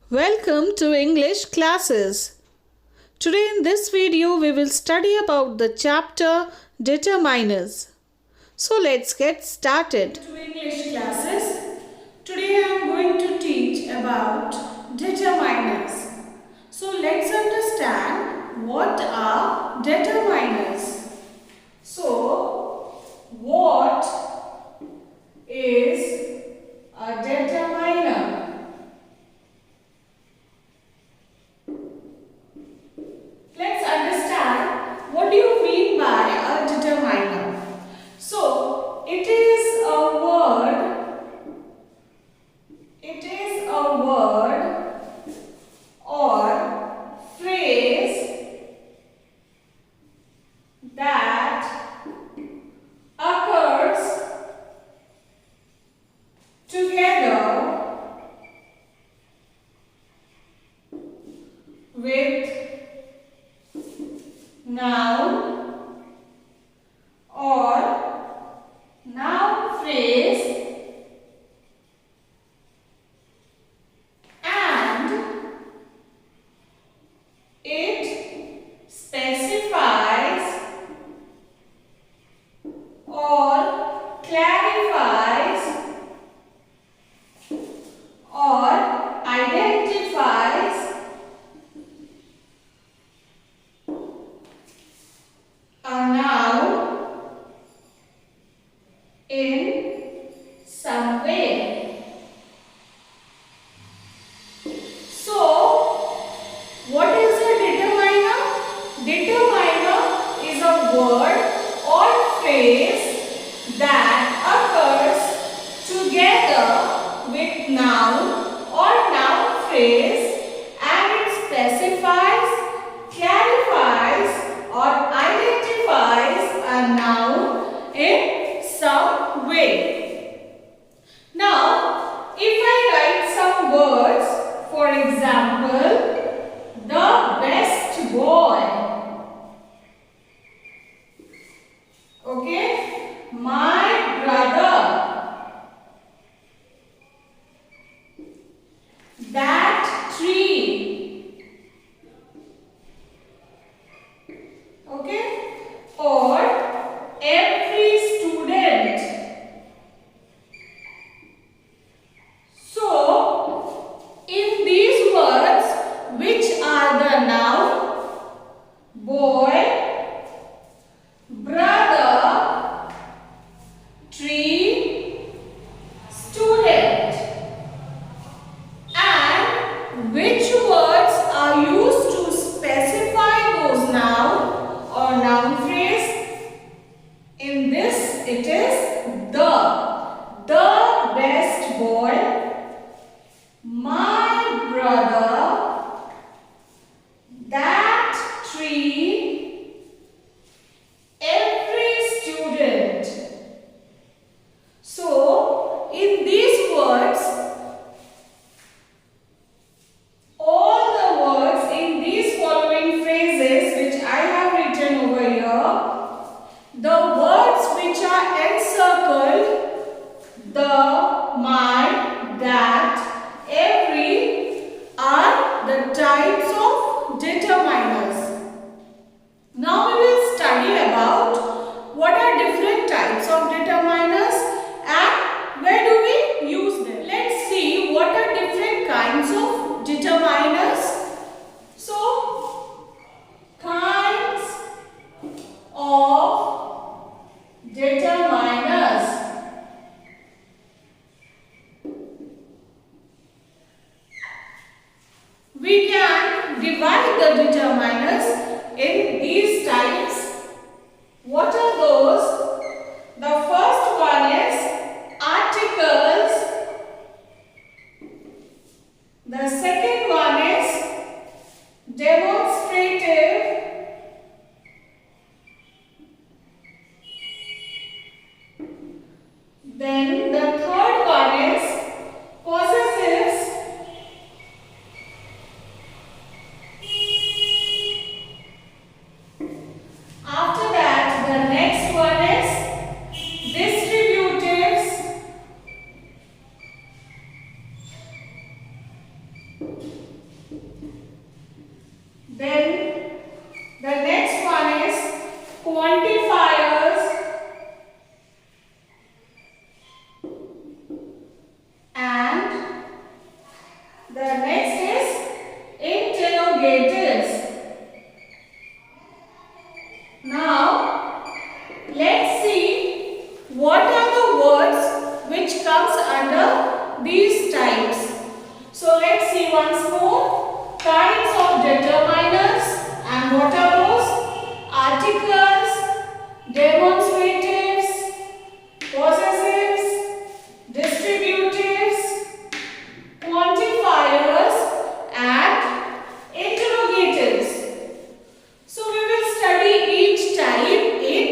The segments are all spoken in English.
Welcome to English classes. Today in this video we will study about the chapter determiners. So let's get started. To English classes. Today I am going to teach about determiners. So let's understand what are determiners. So what is a determiner? Let's understand what do you mean by a determiner. So it is a word or phrase that occurs together with noun or noun phrase and it specifies or clarifies or identifies a noun in some way. So, what is a determiner? Determiner is a word or phrase that occurs together with noun or noun phrase and it specifies, clarifies or identifies a noun in some way. Now, if I write some words, for example, the best boy. Okay, my brother, that tree. Okay, or every student. So, in these words, which are the noun, boy, brother, tree, student, and which words are used to specify those noun or noun phrase? In this, it is the best boy, my brother, that tree, every student. So, in these words, all the words in these following phrases which I have written over here, the words which are encircled, the, my, that, every are the types of determiners. Now we will study about what are different types of determiners and where do we use them. Let's see what are different kinds of determiners. So, kinds of determiners. We can divide the determiners in these types. What are those? The first one is articles. The second one is demonstrative. Then the third one is possessives. After that, the next one is distributives. The next is interrogatives. Now, let's see what are the words which comes under these types. So, let's see once more. Kinds of determiners, and what are those? Articles, demonstratives, possessives, distributives, quantifiers and interrogatives. So we will study each type in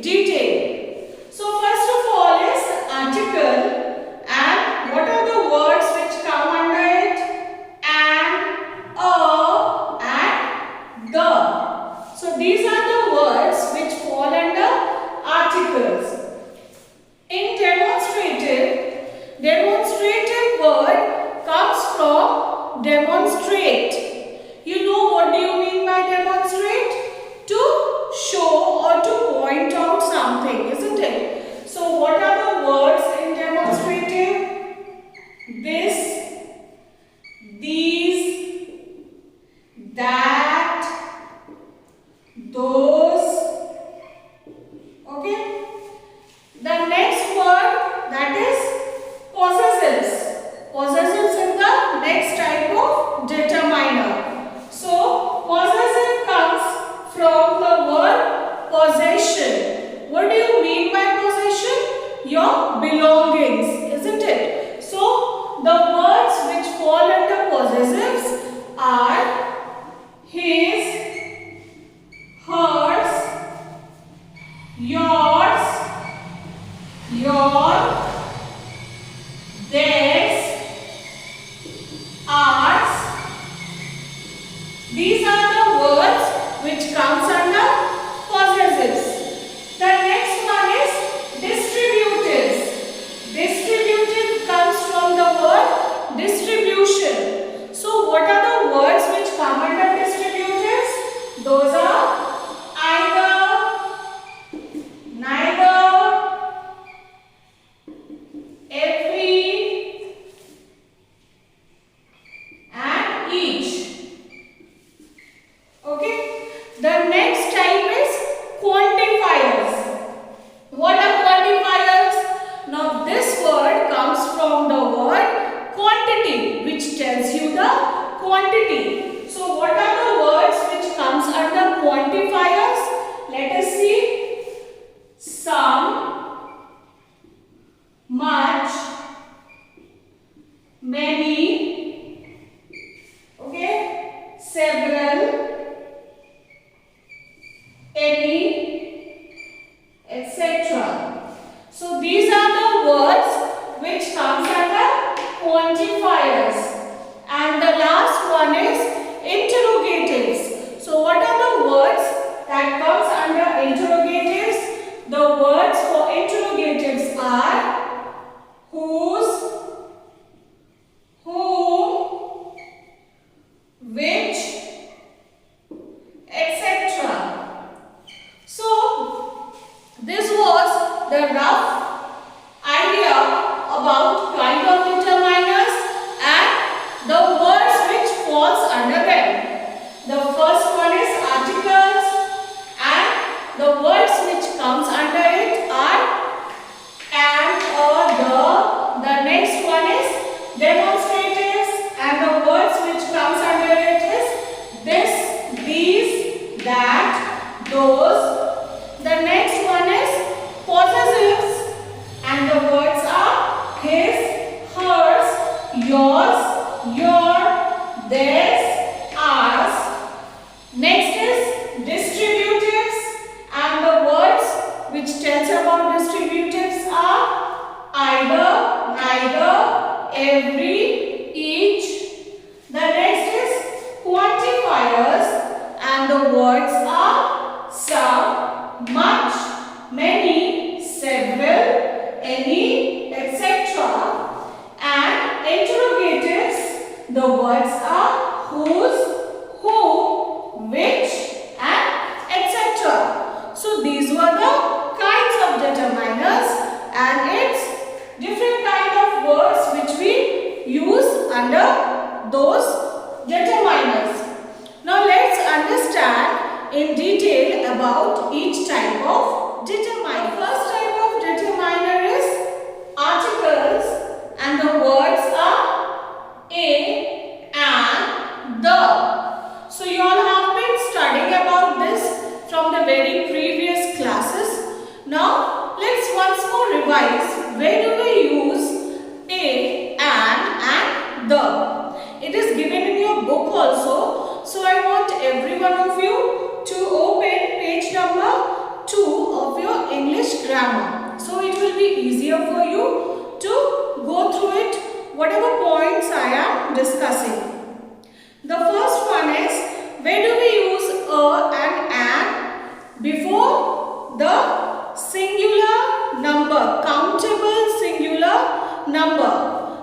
detail. So first of all is article, and what are the words which come under it? An, a and the. So these are the words which fall under articles. In demonstrative word comes from demonstrate. You know what do you mean by demonstrate? To show or to point out something, isn't it? So what are the words in demonstrative? This, these, that, those. Okay? The next word, that is possessives. Possessives is the next type of determiner. So, possessive comes from the word possession. What do you mean by possession? Your belongings, isn't it? So, the words which fall under possessives are his, hers, yours, your, theirs, ours. These are the words which comes under possessives. The next one is distributives. Distributive comes from the word distribution. So what are the words which come under distributives? Those are either, neither, every and each. Okay. The next type is quantifiers. What are quantifiers? Now this word comes from the word quantity, which tells you the quantity. So what are the words which comes under quantifiers? Let us see. Some, much, many, okay, several, any, etc. So these are the words which comes under quantifiers. And the last one is interrogatives. So what are the words that comes under interrogatives? The words for interrogatives are whose, whom, which, etc. So this was the rough idea about kind of determiners and the words which falls under them. The first one is articles, and the words which comes under it are and, the. The next one is demonstratives, and the words which comes under it is this, these, that, those. The next one is possessives, and the words are his, hers, yours, your, theirs, ours. Next is distributives, and the words which tells about distributives are either, neither, every, each. The next is quantifiers, and the words are some, much, many, several, any, etc. And interrogatives, the words are whose, whom, which, and etc. So these were the kinds of determiners, and it's different kind of words which we use under those determiners. Now let's understand in detail about each type of determiner. The first type of determiner is articles, and the words are a and the. So you all have been studying about this from the very previous classes. Now let's once more revise. Where do we use a and the? It is given in your book also. So I want every one of you to open page number 2 of your English grammar. So it will be easier for you to go through it, whatever points I am discussing. The first one is, where do we use a and an before the singular number, countable singular number?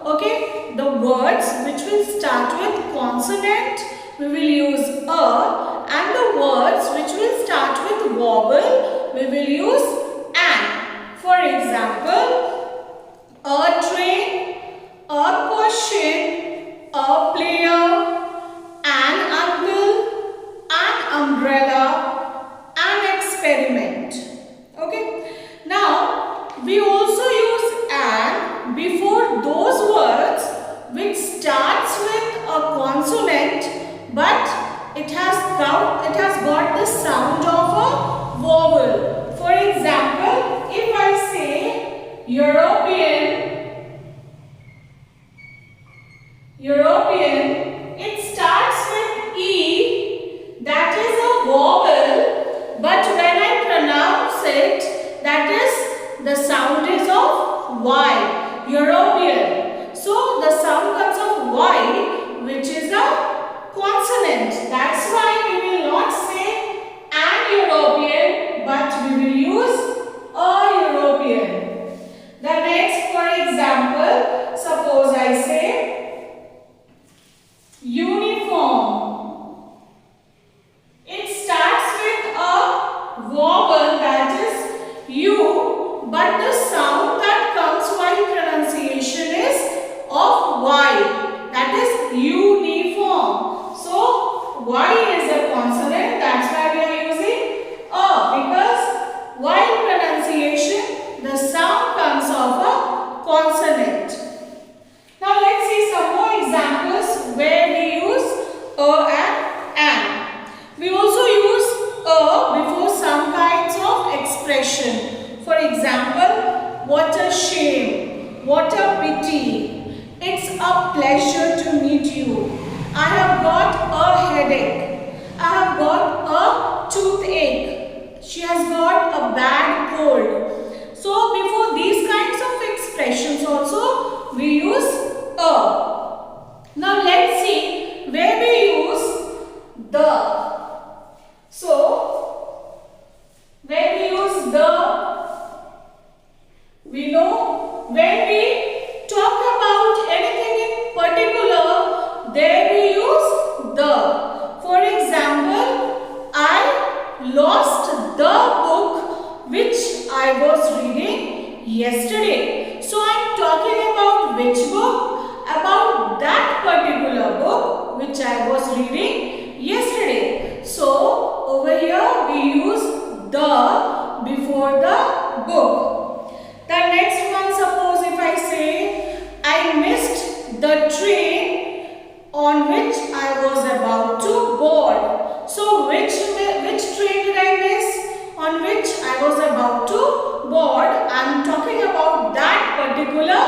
Okay, the words which will start with consonant, we will use a, and the words which will start with vowel, we will use an. For example, a train, a question, a player, an uncle, an umbrella, an experiment. Okay. Now, we also use an before those words which starts with a consonant but it has got the sound of a vowel. For example, if I say European, it starts with E, that is a vowel, but when I pronounce it, that is, the sound is of Y, European. So the sound comes of Y, which is a consonant. That's why we will not say an European, but we will use a European. The next, for example, suppose I say uniform. It starts with a vowel, that is U, but the sound that comes while pronunciation is of Y, that is uniform. So Y is a consonant, that's why we are using a, because while pronunciation the sound comes of a consonant. Now let's see some more examples where we use a and an. We also use a before some kinds of expression. For example, what a shame, what a pity, it's a pleasure to meet you, I have got a headache, I have got a toothache, she has got a bad cold. So before these kinds of expressions also we use a. Now let's see where we use the. So where we use the, we know when we talk about anything in particular, there we use the. For example, I lost the book which I was reading yesterday. So I am talking about which book? About that particular book which I was reading yesterday. So over here we use the before the book. The next one, suppose if I say I missed the train on which I was about to board. So which train did I miss? On which I was about to board. I am talking about that particular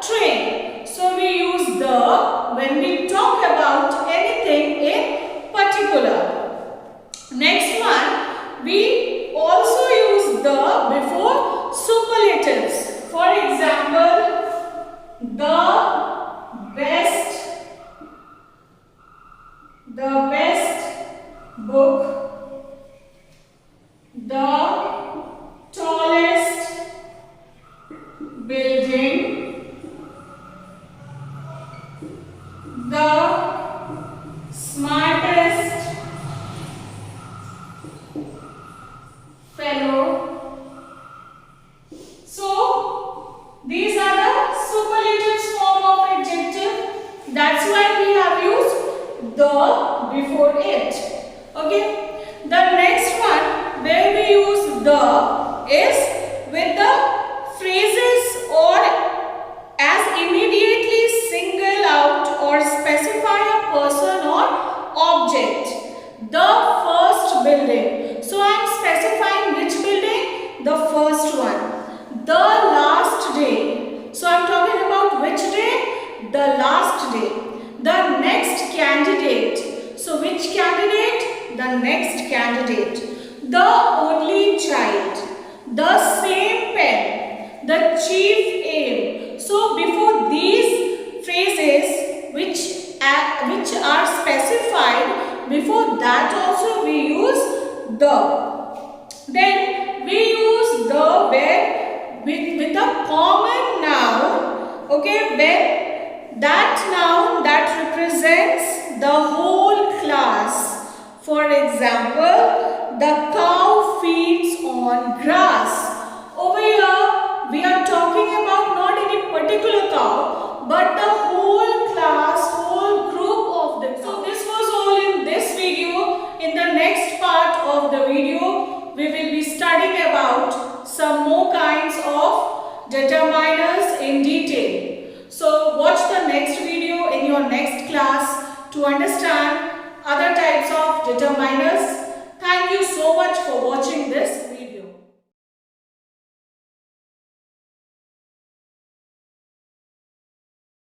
train. So we use the when we talk about anything in particular. Next one, we also use the before superlatives. For example, the best book, the tallest building, the smartest fellow. So these are the superlatives form of adjective. That's why we have used the before it. Okay. The next one where we use the is with the phrases or as immediately single out or specify a person or object. The first building. So I am specifying which building? The first one. The last day. So I am talking about which day? The last day. The next candidate. So which candidate? The next candidate. The only child. The same pen. The chief aim. So before these phrases which are specified, before that also we use the. Then we use the where with a common noun, okay, when that noun that represents the whole class. For example, the cow feeds on grass. Over here we are talking about not any particular cow but the whole class, whole group of them. So this was all in this video. In the next part of the video we will be studying about some more kinds of determiners in detail. So watch the next video in your next class to understand